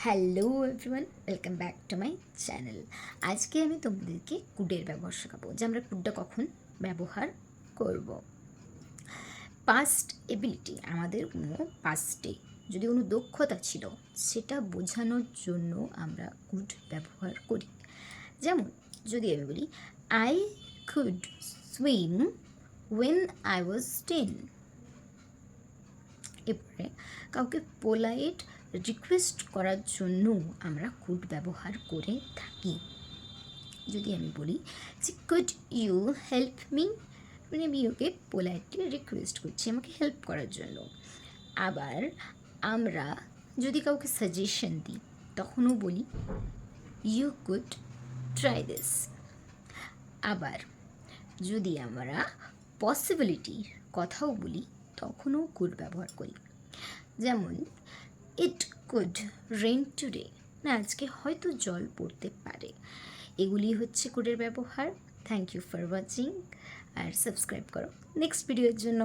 Hello everyone, welcome back to my channel. আজকে আমি তোমাদেরকে কুডের ব্যবহার শেখাবো, যে আমরা কুডটা কখন ব্যবহার করব। পাস্ট এবিলিটি, আমাদের কোনো পাস্টে যদি কোনো দক্ষতা ছিল সেটা বোঝানোর জন্য আমরা কুড ব্যবহার করি। যেমন যদি আমি বলি I could swim when I was 10। এরপরে কাউকে পোলাইট রিকোয়েস্ট করার জন্য আমরা কুড ব্যবহার করে থাকি। যদি আমি বলি যে কুড ইউ হেল্প মি, মানে আমি ওকে পোলাইটলি রিকোয়েস্ট করছি আমাকে হেল্প করার জন্য। আবার আমরা যদি কাউকে সাজেশন দিই তখনও বলি ইউ কুড ট্রাই দিস। আবার যদি আমরা পসিবিলিটির কথাও বলি তখনও কুড ব্যবহার করি। যেমন ইট কুড রেইন টুডে, না আজকে হয়তো জল পড়তে পারে। এগুলি হচ্ছে কুডের ব্যবহার। থ্যাংক ইউ ফর ওয়াচিং, আর সাবস্ক্রাইব করো নেক্সট ভিডিওর জন্য।